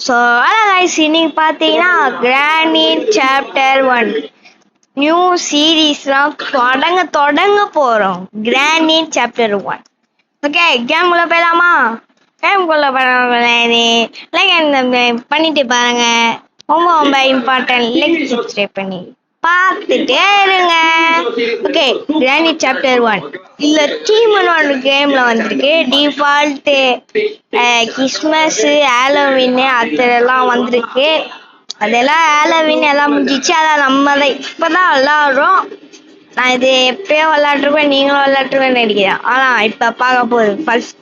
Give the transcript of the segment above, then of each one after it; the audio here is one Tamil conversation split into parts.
ஸோ அதான் guys, இன்னைக்கு பார்த்தீங்கன்னா கிராணி சாப்டர் 1 நியூ சீரீஸ்லாம் தொடங்க போகிறோம். கிராணி சாப்டர் 1. ஓகே, கேம்குள்ளே போயிடலாமா? கேம்குள்ளே பண்ணிட்டு பாருங்க. ரொம்ப இம்பார்ட்டன்ட். லைக் சப்ஸ்கிரைப் பண்ணி பார்த்துட்டே இருங்க. ஓகே, கிராணி சாப்டர் 1 இல்ல டீம் கேம்ல வந்திருக்கு. டிஃபால்ட் கிறிஸ்மஸ், ஹாலோவின் அதெல்லாம் வந்திருக்கு. அதெல்லாம் ஹாலோவின் எல்லாம் முடிஞ்சிச்சு. அதான் நம்ம தான் இப்பதான் விளாடுறோம். நான் இது எப்பயோ விளாட்ருப்பேன், நீங்களும் விளாட்ருவேன்னு நினைக்கிறேன். ஆனா இப்ப பார்க்க போகுது ஃபர்ஸ்ட்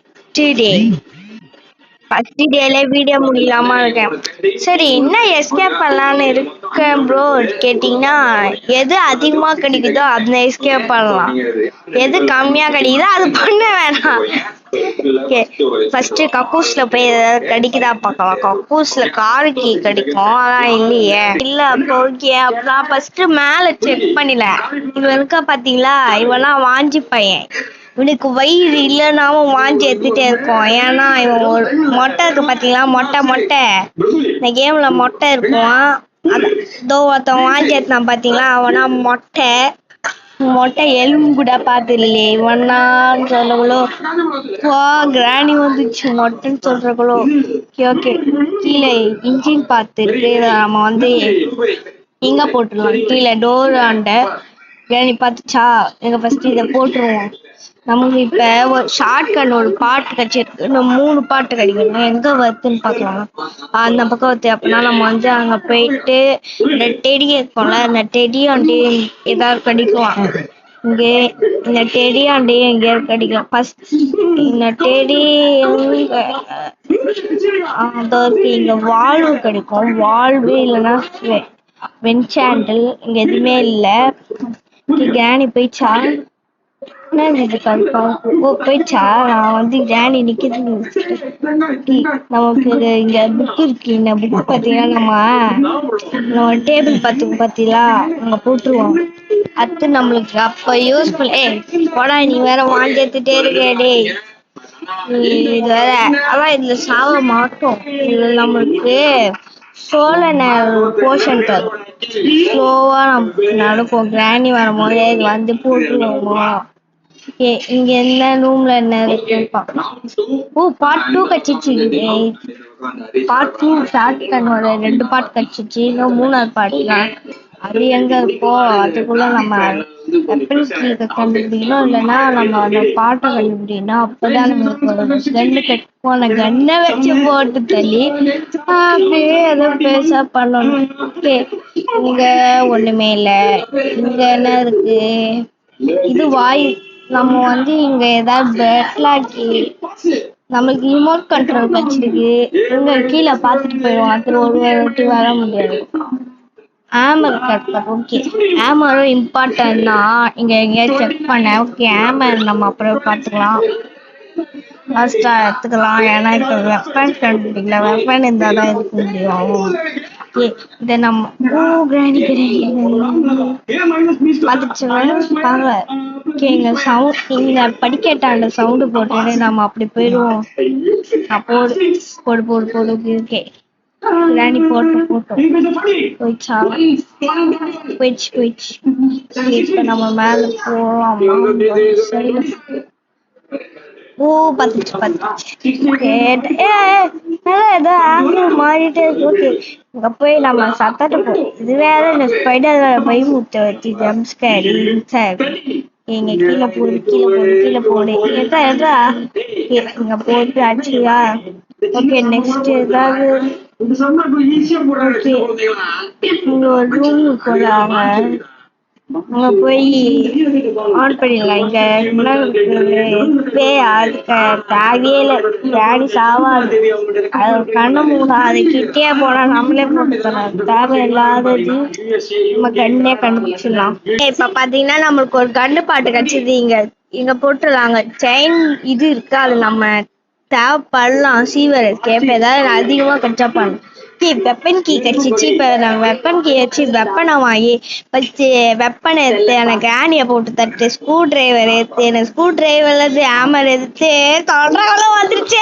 டேல வீடியோ முடியலாமா இருக்கேன். சரி, என்ன எஸ்கேப் பண்ணலான்னு இருக்கேன் ப்ரோ கேட்டிங்கன்னா, எது அதிகமா கிடைக்குதோ அந்த எஸ்கேப் பண்ணலாம், எது கம்மியா கிடைக்குதோ அது பண்ண வேணாம். ஓகே, ஃபர்ஸ்ட் கக்கூஸ்ல போய் ஏதாவது கிடைக்குதா பார்க்கலாம். கக்கூஸ்ல காருக்கு கிடைக்கும், அதான் இல்லையே. இல்ல அப்போ ஓகே, அப்புறம் ஃபர்ஸ்ட் மேல செக் பண்ணல. இவன் இருக்கா பாத்தீங்களா, இவெல்லாம் வாஞ்சி பையன். இவனுக்கு வயிறு இல்லைன்னாவும் வாஞ்சி எடுத்துட்டே இருக்கும். ஏன்னா இவன் ஒரு மொட்டை இருக்கு பாத்தீங்களா, மொட்டை இந்த கேம்ல மொட்டை இருக்கும். அதோ ஒருத்தன் வாஞ்சி எடுத்தான் பாத்தீங்களா, அவனா மொட்டை எலும்பு கூட பார்த்து இல்லையே இவனான்னு சொல்லங்களோ. கிராணி வந்துச்சு மொட்டைன்னு சொல்றங்களோ. ஓகே, கீழே இன்ஜின் பார்த்து இருக்கு. நம்ம வந்து எங்க போட்டுடலாம், கீழே டோர் ஆண்ட கிராணி பார்த்துச்சா. எங்க ஃபர்ஸ்ட் இதை போட்டுருவோம். நமக்கு இப்ப ஒரு ஷார்ட் கன் ஒரு பாட்டு கிடைச்சிருக்கு. இன்னும் 3 பாட்டு கிடைக்கும். எங்க வருதுன்னு பார்க்கலாம். அந்த பக்கம் வருது. அப்படின்னா நம்ம வந்து அங்க போயிட்டு இந்த டெடி இருக்கும்ல, இந்த டெடி ஆண்டி ஏதாவது கிடைக்கும். இங்கே இந்த டெடி ஆண்டி எங்கேயாவது கிடைக்கும். ஃபர்ஸ்ட் இந்த டெடி இங்க வாழ்வு கிடைக்கும். வாழ்வு இல்லைன்னா வென்சாண்டில் இங்க எதுவுமே இல்லை. கிராணி போயிச்சா போயிடுச்சா. நான் வந்து கிராணி நிக்குது. நமக்கு இங்க புக் இருக்கு. இந்த புக் பாத்தீங்கன்னா நம்ம டேபிள் பாத்தீங்களா, அங்க போட்டுருவோம். அது நம்மளுக்கு அப்ப யூஸ்ஃபுல். போடா, நீ வேற வாங்கி எடுத்துட்டே இருக்கே. இது வேற அதான் இதுல சாவ மாட்டோம். இதுல நம்மளுக்கு போர்ஷன் தரும். ஸ்லோவா நம்ம நடப்போம். கிராணி வரும்போது வந்து போட்டுருவோமா. இங்க என்ன ரூம்ல என்ன இருக்குன்னு பார்க்கலாம். பார்ட் 2 கட்சிச்சு. பார்ட் 2 ஸ்டார்ட் பண்ணோட 2 பார்ட் கட்சிச்சு. இன்னும் 3ஆவது பார்ட் அது எங்க இருக்கோ அதுக்குள்ள நம்ம வெப்பன்ஸ் கண்டுபிடிக்கணும். இல்லைன்னா நம்ம அந்த பாட்டை கண்டுபிடிக்கணும். அப்பதான் நம்மளுக்கு ஒரு கன்னு கட்டுப்போம். அந்த கன்னை வச்சு போட்டு தள்ளி அப்படியே ஏதோ பேச பண்ணணும். ஓகே, இங்க ஒண்ணுமே இல்லை. இங்க என்ன இருக்கு, இது வாய். நம்ம வந்து இங்க ஏதாவது பெட்லாக்கி நம்மளுக்கு ரிமோட் கண்ட்ரோல் வச்சிருக்கு. இங்க கீழே பார்த்துட்டு போயிடுவோம். அது ஒரு வாட்டி வர முடியாது. Armour cutter. ஓகே, ஆமரும் இம்பார்ட்டன் தான். இங்க எங்கேயாவது செக் பண்ண. ஓகே, ஆமர் நம்ம அப்புறம் பார்த்துக்கலாம். லாஸ்டா எடுத்துக்கலாம். ஏன்னா இப்ப வெப்பன் கண்டுபிடிக்கல. வெப்பன் இருந்தால் தான் எடுக்க முடியும். இதை நம்ம கிராணி பார்த்துச்சுங்க. ஓகே, இங்க சவுண்ட், இங்க படிக்கட்டாண்ட சவுண்டு போட்டு நம்ம அப்படி போயிடுவோம். போடு. ஓகே, கிராணி போயிடுச்சு. இப்ப நம்ம மேல போலாம். ஏதோ ஆங்கிள் மாறிட்டே இருக்கு. இங்க போய் நம்ம சத்தட்டு போ. இது வேற இந்த ஸ்பைடர் பயமுத்த வச்சு ஜம்ஸ்கேரி. இங்க கீழே போடு. எதா இங்க போட்டு அடிச்சியா. ஓகே, நெக்ஸ்ட் ஏதாவது இங்க ஒரு ரூம் போறாங்க. அங்க போய் ஆன் பண்ணிடலாம். இங்க தேவையே சாவாது. அது கண்ணு மூடா. அது கிட்டே போனா நம்மளே போட்டு தரோம். தேவையில்லாதது நம்ம கண்ணே கண்டுபிடிச்சிடலாம். இப்ப பாத்தீங்கன்னா நம்மளுக்கு ஒரு கண்ணு பாட்டு கிடைச்சது. இங்க போட்டுருலாங்க. செயின் இது இருக்கு, அது நம்ம தேவைப்படலாம். சீவர் கேப் ஏதாவது அதிகமா கச்சா பண்ணலாம். வெப்பன் கீ கிடைச்சிச்சு. இப்ப நம்ம வெப்பன் கீ வச்சு வெப்பனை வாங்கி வச்சு வெப்பனை எடுத்து எனக்கு கிராணிய போட்டு தட்டு. ஸ்க்ரூ டிரைவர் எடுத்து எனக்கு ஸ்க்ரூ டிரைவர்ல இருந்து ஹேமர் எடுத்து தொல்றவள வந்துருச்சு.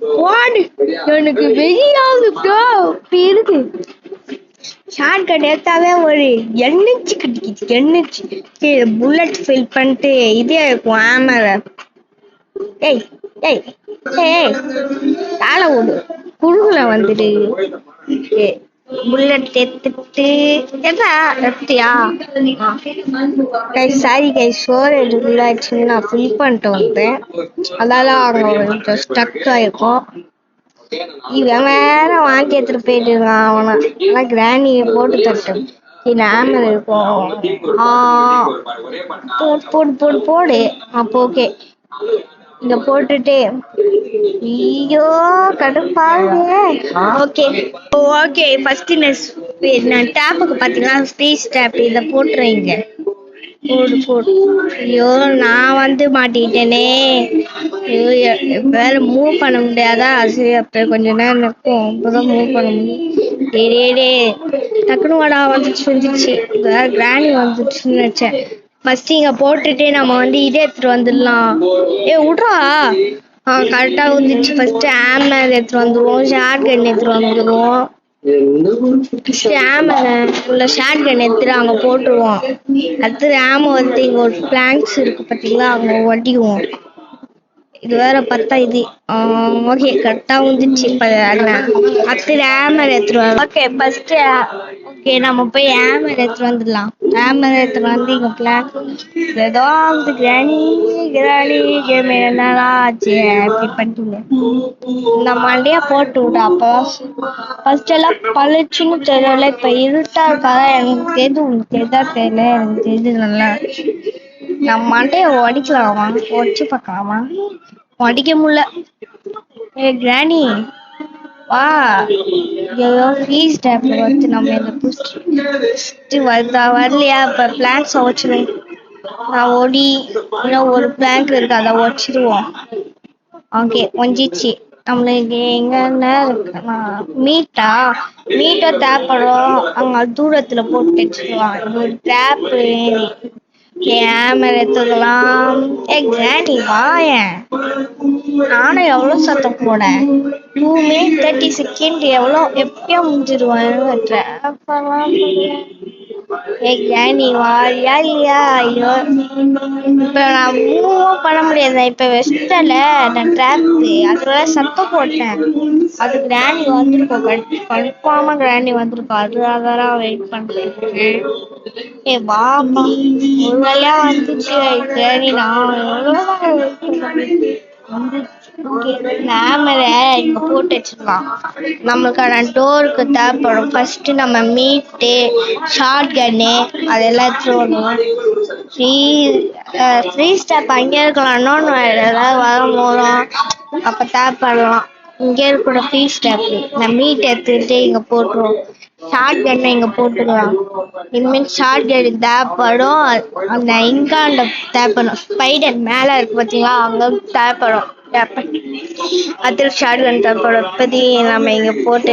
வாட் எனக்கு வெறியாவது ப்ரோ. இப்படி இருக்கு ஷார்ட் கட் எடுத்தாவே ஒரு எண்ணெச்சு கட்டிக்கிச்சு எண்ணெச்சு. புல்லட் ஃபில் பண்ணிட்டு இதே இருக்கும் ஆமர. ஏய் ஏய் ஏய் காலை விடு குழுகுல வந்துடு. புல்லட் எடுத்துட்டு எதா எடுத்தியா? சாரி கை சோறு எடுக்கலாச்சுன்னு நான் ஃபில் பண்ணிட்டு வந்தேன். அதால அவங்க கொஞ்சம் ஸ்டக் ஆயிருக்கும். இவன் வேற வாங்கி எடுத்துட்டு போயிட்டு இருக்கான் அவனை. ஆனா கிராண்டியை போட்டு தட்டும் ஆமல் இருக்கும். போடு போடு போடு போடு. அப்போ ஓகே இங்க போட்டுட்டு ஐயோ கடுப்பாங்க. ஓகே ஓகே ஃபர்ஸ்ட் நான் டேப்புக்கு பாத்தீங்கன்னா ஸ்பீச் டேப் இதை போட்டுறீங்க. போடு போடு. ஐயோ நான் வந்து மாட்டிக்கிட்டேனே. ஐயோ வேற மூவ் பண்ண முடியாதா? சரி அப்ப கொஞ்ச நேரம் இருக்கும் அப்பதான் மூவ் பண்ண முடியும். டே டக்குனு வாடா வந்துச்சு வேற கிராணி வந்துச்சுன்னு நினைச்சேன். ஃபர்ஸ்ட் இங்க போட்டுட்டு நம்ம வந்து இதை எடுத்துட்டு வந்துடலாம். விட்றா. கரெக்டா வந்துச்சு. ஃபர்ஸ்ட் ஆமர் எடுத்துட்டு வந்துருவோம். ஷார்ட் கன் எடுத்துட்டு வந்துருவோம். ஷார்ட் கன் எடுத்துட்டு அங்க போட்டுருவோம். அடுத்தது ஆம வந்து இங்க ஒரு பிளாங்க்ஸ் இருக்கு பாத்தீங்களா அங்க ஒட்டிக்குவோம். இது வேற பார்த்தா இது ஓகே கரெக்டா வந்துச்சு. இப்ப அடுத்தது ஆமர் எடுத்துருவோம். ஓகே ஃபர்ஸ்ட் ஓகே நம்ம போய் ஆமர் எடுத்துட்டு வந்துடலாம். ஆமர் எடுத்துட்டு வந்து இங்க பிளான் ஏதோ வந்து கிராணி கேம் என்னடா ஆச்சு அப்படி பண்ணிட்டு இந்த மண்டையா போட்டு விட. அப்போ ஃபர்ஸ்ட் எல்லாம் பளிச்சுன்னு தெரியல. இப்ப இருட்டா இருக்காதா எனக்கு தெரியுது. உனக்கு தெரியுதா தெரியல எனக்கு தெரியுது நல்லா. நம்ம மண்டைய உடைக்கலாமா? உடச்சு பார்க்கலாமா? உடைக்க முடியல. கிராணி வா. ஃபீஸ் டேப்ல வந்து நம்ம இந்த புஸ்ட் வருதா வரலையா? இப்ப பிளான்ஸ் உடச்சிடும். நான் ஓடி இன்னும் ஒரு பிளாங்க் இருக்கு அதை உடச்சிடுவோம். ஓகே ஒஞ்சிச்சு. நம்மளுக்கு எங்கன்னா மீட்டை தேவைப்படும். அங்க தூரத்துல போட்டு வச்சுருவான். ஒரு டேப் கேமரா எடுத்துக்கலாம். கிராணி வாயேன். நானும் எவ்வளவு சத்தம் போட 2 minutes 30 seconds எவ்வளோ எப்படியா முடிஞ்சிருவான். கிராணி வாரியா இல்லையா? ஐயோ இப்ப நான் மூவும் பண்ண முடியாது. இப்ப வெஸ்டல நான் டிராப்க்கு அதுல சத்தம் போட்டேன். அது கிராணி வந்திருக்கோம். கன்ஃபார்மா கிராணி வந்திருக்கோம். அதுக்காக வெயிட் பண்றேன். வாப்பா ஒரு வேலையா வந்துச்சு கிராணி. நான் கேமரா இங்க போட்டு வச்சிருக்கலாம். நம்மளுக்கான டோருக்கு தேவைப்படும். ஃபர்ஸ்ட் நம்ம மீட்டு ஷார்ட் கன்னு அதெல்லாம் எடுத்துருவோம். ஃப்ரீ ஸ்டாப் அங்கே இருக்கலாம். இன்னொன்று ஏதாவது வரும் போதும் அப்போ தேவைப்படலாம். இங்கே இருக்கிற ஃப்ரீ ஸ்டாப் நான் மீட் எடுத்துக்கிட்டு இங்கே போட்டுருவோம். ஷார்ட் கன்னை இங்கே போட்டுக்கலாம். இனிமேல் ஷார்ட் கன் தேவைப்படும். அந்த இங்காண்ட தேவைப்படும். ஸ்பைடர் மேலே இருக்கு பார்த்தீங்களா அங்கே தேவைப்படும். அதில் ஷார்ட் கன் தேவைப்படும். இப்போதி நம்ம இங்கே போட்டு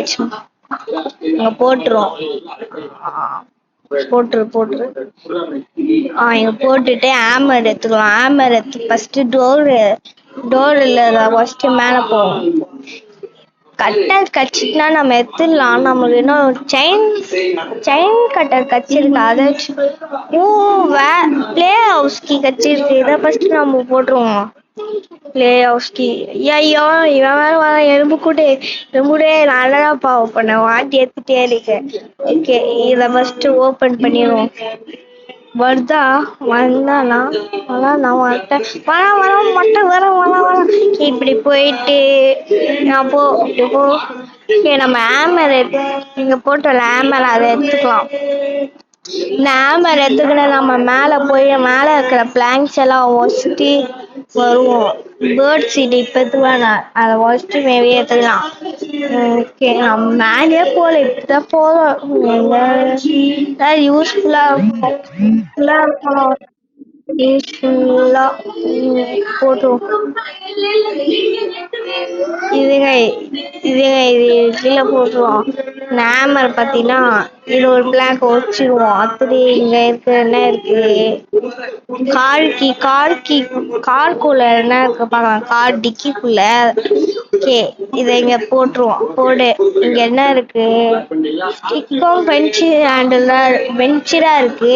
இங்கே போட்டுருவோம். போட்டுரு இங்க போட்டுட்டு ஆமர் எடுத்துக்கலாம். ஆமர் எடுத்து ஃபர்ஸ்ட் டோர் இல்ல ஃபர்ஸ்ட் மேல போவோம். கட்டர் கச்சிட்டுனா நம்ம எடுத்துடலாம். நம்மளுக்கு இன்னும் செயின் கட்டர் கச்சிருக்கு. அதை வச்சு பிளே ஹவுஸ் கீ கச்சிருக்கு. இதை ஃபர்ஸ்ட் நம்ம போட்டுருவோம். பிளே ஹவுஸ் கீ. ஐயோ இவன் வேற வர எறும்பு கூட நல்லா பாவம் பண்ண வாட்டி எடுத்துட்டே இருக்கேன். ஓகே இதை ஃபர்ஸ்ட் ஓபன் பண்ணிடுவோம். வருதா? வந்தானா? நான் வரட்டேன். வர இப்படி போயிட்டு அப்போ இப்படி போ. நம்ம ஆமர் இங்க போட்டோம்ல ஆமர் அதை எடுத்துக்கலாம். இந்த ஆமர் எடுத்துக்கிட்ட நம்ம மேல போய் மேல இருக்கிற பிளாங்க்ஸ் எல்லாம் ஒசிட்டு வருவோம். பேர்ட் சீட் இப்ப எடுத்துக்கலாம். அதை ஒசிட்டு மேவே எடுத்துக்கலாம். ஓகே நம்ம மேலே போல இப்பதான் போதும். யூஸ்ஃபுல்லா இருக்கும். ஃபுல்லா போட்டுரும். இதுங்க இதுங்க இது கீழே போட்டுருவோம். நேமர் பார்த்தீங்கன்னா இது ஒரு பிளாக் வச்சிருவோம். அப்படி இங்க இருக்கு என்ன இருக்கு கார்க்குள்ள என்ன இருக்கு பார்க்கலாம். கார் டிக்கிக்குள்ள ஓகே இதை இங்க போட்டுருவோம். போடு இங்க என்ன இருக்கு ஸ்டிக்கும் பென்சிலா இருக்கு.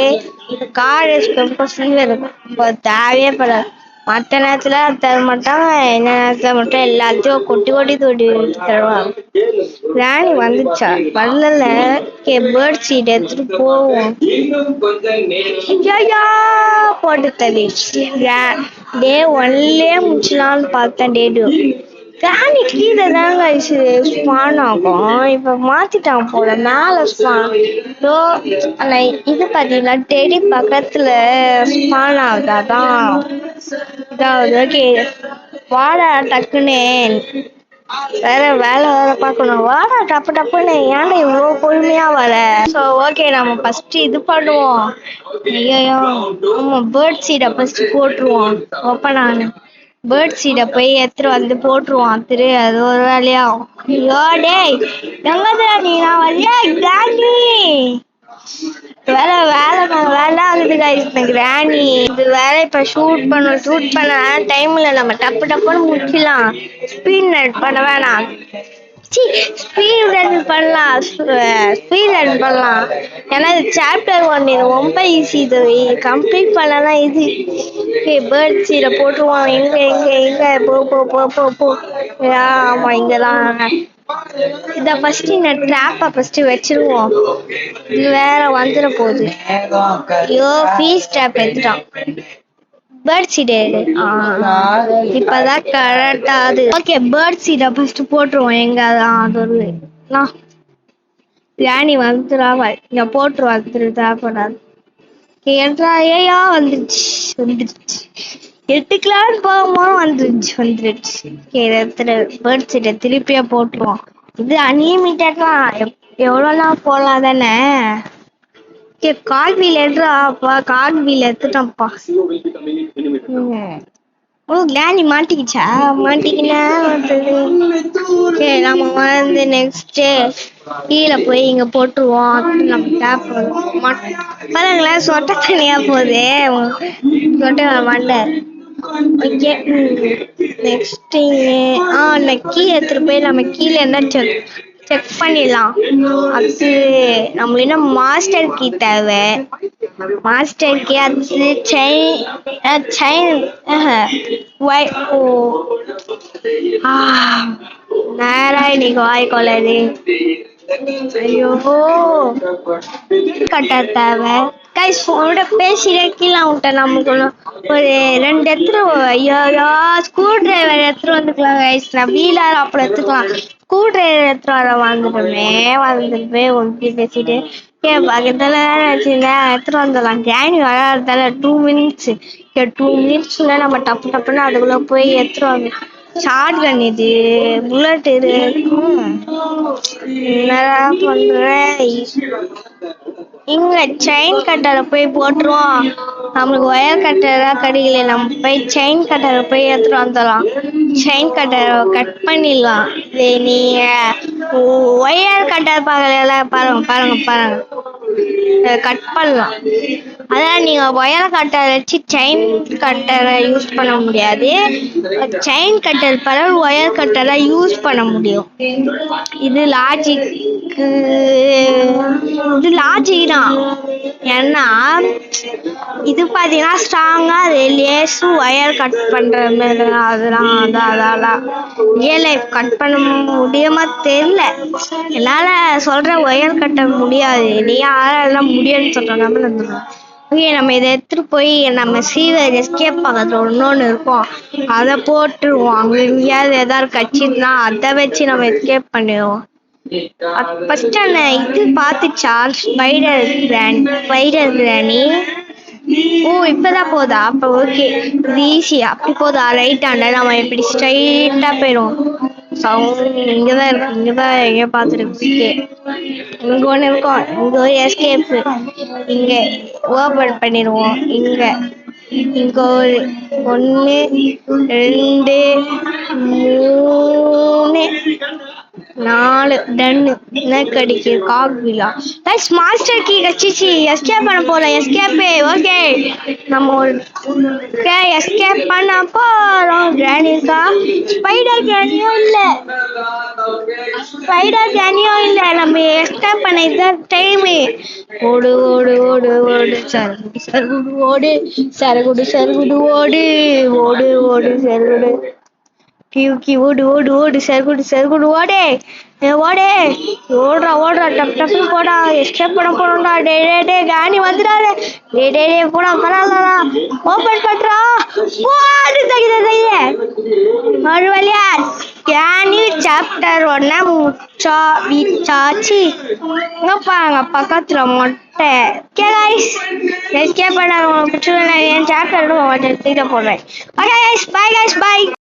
கார் ரொம்ப சீவர் இப்போ தேவையே படாது. மற்ற நேரத்துல தர மாட்டாங்க. என்ன நேரத்துல மட்டும் எல்லாத்தையும் கொட்டி கொட்டி தொட்டி தருவாங்க. ராணி வந்துச்சா வரல. பேர்ட் சீட் எடுத்துட்டு போவோம். போட்டு தள்ளிடுச்சு. டே ஒன்லயே முடிச்சலான்னு பார்த்தேன். டே டூ ராணி கீழே தாங்க ஸ்பான் ஆகும். இப்ப மாத்திட்டான் போல மேல ஸ்பான். ஆனா இது பாத்தீங்கன்னா டெடி பக்கத்துல ஸ்பான் ஆகுதாதான் இதாவது. ஓகே வாடா டக்குன்னு வேற வேலை பார்க்கணும். வாடா டப்பு டப்புன்னு ஏன்டா இவ்வளவு பொறுமையா வர. ஸோ ஓகே நம்ம ஃபர்ஸ்ட் இது பண்ணுவோம். ஐயோ ஆமா பேர்ட் சீடை ஃபர்ஸ்ட் போட்டுருவோம். ஓப்பன் ஆனு பேர்ட் சீடை போய் எடுத்துட்டு வந்து போட்டுருவான். அது ஒரு வேலையாகும். ஐயோ டேய் எங்கடா நீ நான் வரையா கிராணி வேலை ஆகுது கைஸ். கிராணி இது வேலை இப்ப ஷூட் பண்ண டைம்ல நம்ம டப்பு டப்புன்னு முடிக்கலாம். ஸ்பீட் ரன் பண்ண வேணாம். ஸ்பீட் ரன் பண்ணலாம். ஏன்னா இது சாப்டர் 1 இது ரொம்ப ஈஸி. இது கம்ப்ளீட் பண்ணலாம். இது பேர்ட் சீடை போட்டுருவோம். எங்க போ ஆமா இங்கதான். இத ஃபர்ஸ்ட் இந்த ட்ராப்ப ஃபர்ஸ்ட் வச்சிருவோம். இது வேற வந்துட போகுது. ஐயோ ஃபீஸ் ட்ராப் எடுத்துட்டான். பேர்ட் சீடை இப்பதான் கரெக்டா அது. ஓகே பேர்ட் சீடை ஃபர்ஸ்ட் போட்டுருவோம். எங்க அது ஒரு ராணி வந்துடாவ இங்க போட்டுருவோம். தேவைப்படாது. ஏன்றா ஏயா வந்துருச்சு எடுத்துக்கலான்னு போகும்போது வந்துருச்சு. பேர்ட் சீட்டை திருப்பியா போட்டுருவோம். இது அன்லிமிட்டட்லாம் எவ்வளோலாம் போடலாம் தானே. கார்வீல் எடுறாப்பா. கார்வீல் எடுத்துட்டான்ப்பா. ஓ கிராணி மாட்டிக்கிச்சா. மாட்டிக்கினா ஓகே நம்ம வந்து நெக்ஸ்ட் கீழே போய் இங்க போட்டுருவோம். நம்ம டேப் பாருங்களேன் சொட்ட தனியா போகுது. சொட்ட மண்டை. ஓகே நெக்ஸ்ட் கீ எடுத்துட்டு போய் நம்ம கீழே என்ன செக் பண்ணிடலாம். அது நம்ம இன்னும் மாஸ்டர் கீ தேவை. மாஸ்டர் கீ அது செயின் நேரா இன்னைக்கு வாய்க்கொள்ளது. ஐயோ கட்ட தேவை கைஸ். உன்னோட பேசிட கீழே விட்ட நமக்கு ஒரு 2 எடுத்துட்டு ஐயோ ஸ்க்ரூ டிரைவர் எடுத்துட்டு வந்துக்கலாம் கைஸ். நான் வீலர் அப்புறம் எடுத்துக்கலாம். ஸ்க்ரூ டிரைவர் எடுத்துட்டு வர வந்துட்டு ஒட்டி பேசிட்டு பக்கத்துல எடுத்துட்டு வந்துடலாம். கிராணி வராதால 2 மினிட்ஸ். 2 மினிட்ஸ்ல நம்ம டப்புன்னு அதுக்குள்ள போய் எடுத்துட்டு வந்து. ஷார்ட் கன் இது புல்லட் இது என்னடா பண்ற. இங்க செயின் கட்டரை போய் போட்டுருவோம். நம்மளுக்கு ஒயர் கட்டரா கிடைக்கல. நம்ம போய் செயின் கட்டரை போய் எடுத்துட்டு வந்துடலாம். செயின் கட்டரை கட் பண்ணிடலாம். நீங்க ஒயர் கட்டர் பார்க்கல பாருங்க கட் பண்ணலாம். அதான் நீங்க ஒயர் கட்டர் வச்சு செயின் கட்டரை யூஸ் பண்ண முடியாது. செயின் கட்டர் பரவ ஒயர் கட்டரை யூஸ் பண்ண முடியும். இது லாஜிக் தான். ஏன்னா இது பாத்தீங்கன்னா ஸ்ட்ராங்கா லேசு ஒயர் கட் பண்ற மாதிரி அதெல்லாம் ரியல் லைஃப் கட் பண்ண முடியுமா தெரியல. என்னால சொல்ற ஒயர் கட்ட முடியாது. நீ யாரெல்லாம் முடியும்னு சொல்றாங்க. ஓகே நம்ம இதை எடுத்துட்டு போய் நம்ம சீவர் எஸ்கேப் பக்கத்துல இன்னொன்னு இருக்கும். அதை போட்டுருவோம். அங்க எங்கேயாவது ஏதாவது கட்சின்னா அதை வச்சு நம்ம எஸ்கேப் பண்ணிடுவோம். ஃபர்ஸ்ட் இது பார்த்துச்சா ஸ்பைடர் கிராணி. ஓ இப்பதான் போதா. அப்ப ஓகே இது ஈஸியா அப்படி போதா. ரைட் ஹேண்ட நம்ம இப்படி ஸ்ட்ரைட்டா போயிடும். இங்கதான் இருக்கு. இங்கதான் எங்க பாத்துருக்கு. இங்க ஒண்ணு இருக்கும். இங்க ஒரு எஸ்கேப். இங்க ஓபன் பண்ணிடுவோம். இங்க இங்க ஒரு 1 2 3 4 டன்னு என்ன கிடைக்குது காக்விலா கைஸ் மாஸ்டர் கீ கச்சிச்சு எஸ்கேப் பண்ண போறோம் எஸ்கேப்பே ஓகே நம்ம ஒரு எஸ்கேப் பண்ண போறோம் கிரானிக்கா ஸ்பைடர் கிரானியும் இல்ல நம்ம எஸ்கேப் பண்ண இதுதான் டைம் ஓடு ஓடு ஓடு ஓடு சரகுடு ஓடு சரகுடு ஓடு ஓடு ஓடு சரகுடு கியூக்கி ஓடு ஓடு ஓடு சரகுடு ஓடே ஓடே ஓடுறா டப்னு போடா எஸ்கேப் பண்ண போறோம்டா டே காணி வந்துடாரு டே போடா பரவாயில்லடா ஓபன் பண்றா ஓடு தகித ஒரு வழியா காணி சாப்டர் 1 விச்சாச்சு பாருங்க பக்கத்துல மொட்டை ஓகே கைஸ் எஸ்கேப் பண்ண பிடிச்ச சாப்டர் போடுறேன் ஓகே கைஸ் பை